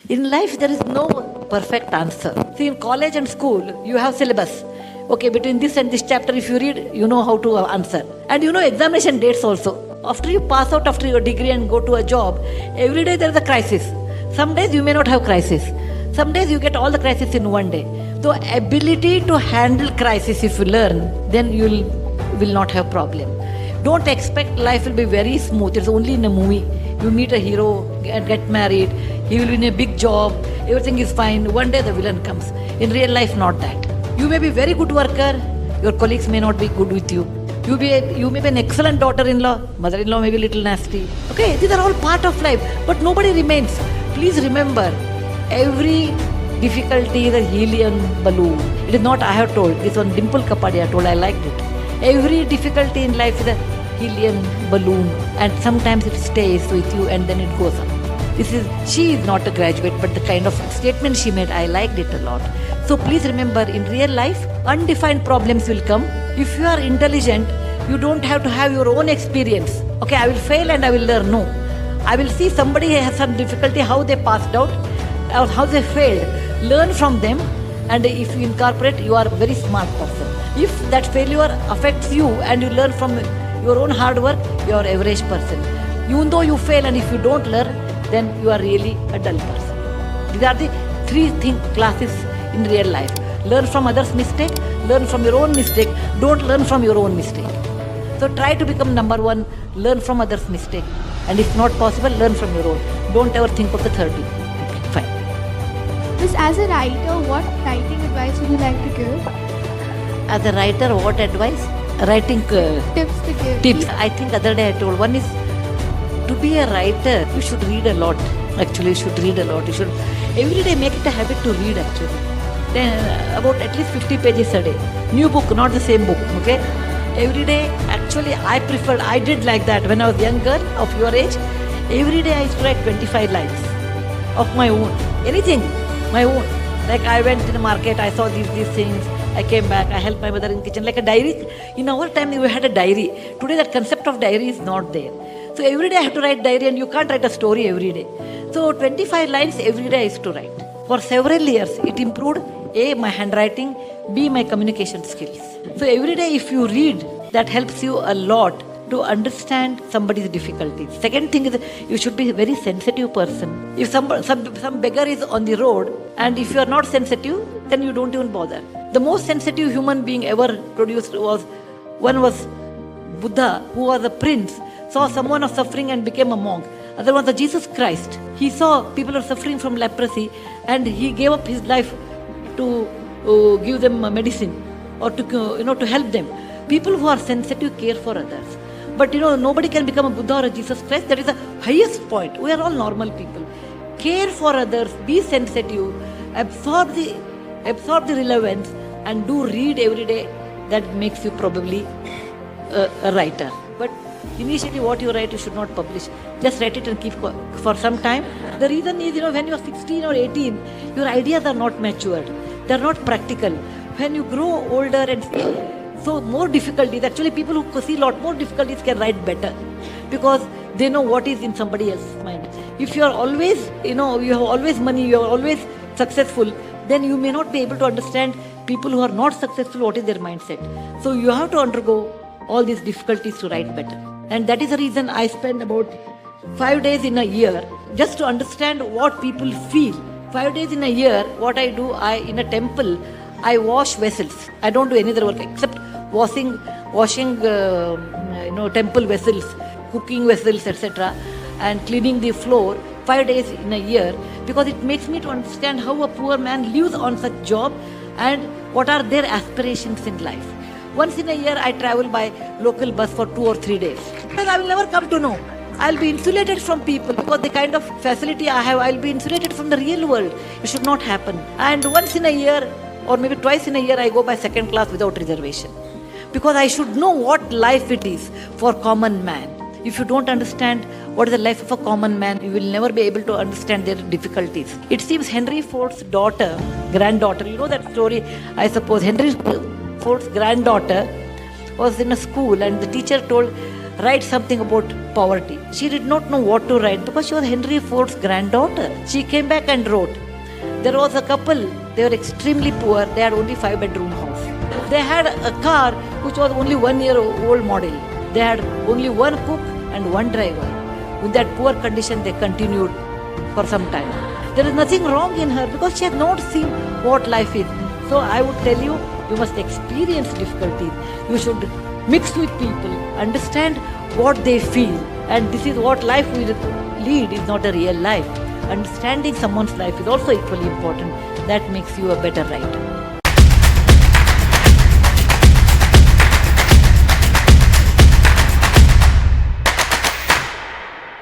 In life, there is no perfect answer. See, in college and school, you have syllabus. Okay, between this and this chapter, if you read, you know how to answer. And you know examination dates also. After you pass out after your degree and go to a job, every day there is a crisis. Some days you may not have crisis. Some days you get all the crisis in one day. So ability to handle crisis, if you learn, then you will not have problem. Don't expect life will be very smooth. It's only in a movie. You meet a hero, get married, he will be in a big job, everything is fine. One day the villain comes. In real life, not that. You may be very good worker, your colleagues may not be good with you. You may be an excellent daughter-in-law, mother-in-law may be a little nasty. Okay, these are all part of life, but nobody remains. Please remember, every difficulty is a helium balloon. It is not I have told, it's on Dimple Kapadia told, I liked it. Every difficulty in life is a helium balloon, and sometimes it stays with you and then it goes up. She is not a graduate, but the kind of statement she made, I liked it a lot. So please remember, in real life, undefined problems will come. If you are intelligent, you don't have to have your own experience. Okay, I will fail and I will learn. No. I will see somebody has some difficulty, how they passed out, or how they failed. Learn from them, and if you incorporate, you are a very smart person. If that failure affects you and you learn from your own hard work, you are an average person. Even though you fail and if you don't learn, then you are really a dull person. These are the three classes in real life. Learn from others' mistake, learn from your own mistake, don't learn from your own mistake. So try to become number one, learn from others' mistake. And if not possible, learn from your own. Don't ever think of the third one. Okay, fine. Miss, as a writer, what writing advice would you like to give? As a writer, what advice? Writing Tips to give. tips. I think other day I told, one is to be a writer, you should read a lot. Actually, you should read a lot. You should every day make it a habit to read actually. Then about at least 50 pages a day. New book, not the same book, okay? Every day, actually I did like that when I was young girl of your age. Every day I used to write 25 lines of my own. Anything, my own. Like I went to the market, I saw these things. I came back, I helped my mother in the kitchen, like a diary. In our time, we had a diary. Today, that concept of diary is not there. So every day I have to write diary, and you can't write a story every day. So 25 lines every day I used to write. For several years, it improved A, my handwriting, B, my communication skills. So every day if you read, that helps you a lot to understand somebody's difficulties. Second thing is, you should be a very sensitive person. If some beggar is on the road, and if you are not sensitive, then you don't even bother. The most sensitive human being ever produced was Buddha, who was a prince, saw someone was suffering and became a monk. Other was Jesus Christ. He saw people are suffering from leprosy, and he gave up his life to give them medicine or to help them. People who are sensitive care for others. But nobody can become a Buddha or a Jesus Christ. That is the highest point. We are all normal people. Care for others, be sensitive, absorb the relevance, and do read every day. That makes you probably a writer. But initially what you write, you should not publish. Just write it and keep for some time. The reason is, when you are 16 or 18, your ideas are not matured. They are not practical. When you grow older and so more difficulties, actually people who see a lot more difficulties can write better, because they know what is in somebody else's mind. If you are always, you have always money, you are always successful, then you may not be able to understand people who are not successful, what is their mindset. So you have to undergo all these difficulties to write better. And that is the reason I spend about 5 days in a year just to understand what people feel. 5 days in a year, what I do, in a temple, I wash vessels. I don't do any other work except washing temple vessels, cooking vessels, etc., and cleaning the floor 5 days in a year, because it makes me to understand how a poor man lives on such job and what are their aspirations in life. Once in a year, I travel by local bus for 2 or 3 days. And I will never come to know. I'll be insulated from people, because the kind of facility I have, I'll be insulated from the real world. It should not happen. And once in a year, or maybe twice in a year, I go by second class without reservation. Because I should know what life it is for common man. If you don't understand what is the life of a common man, you will never be able to understand their difficulties. It seems Henry Ford's granddaughter, you know that story, I suppose. Henry Ford's granddaughter was in a school, and the teacher told, write something about poverty. She did not know what to write because she was Henry Ford's granddaughter. She came back and wrote. There was a couple, they were extremely poor, they had only 5-bedroom house. They had a car which was only 1 year old model. They had only one cook and one driver. In that poor condition, they continued for some time. There is nothing wrong in her because she has not seen what life is. So I would tell you, you must experience difficulties. You should mix with people, understand what they feel. And this is what life we lead is not a real life. Understanding someone's life is also equally important. That makes you a better writer.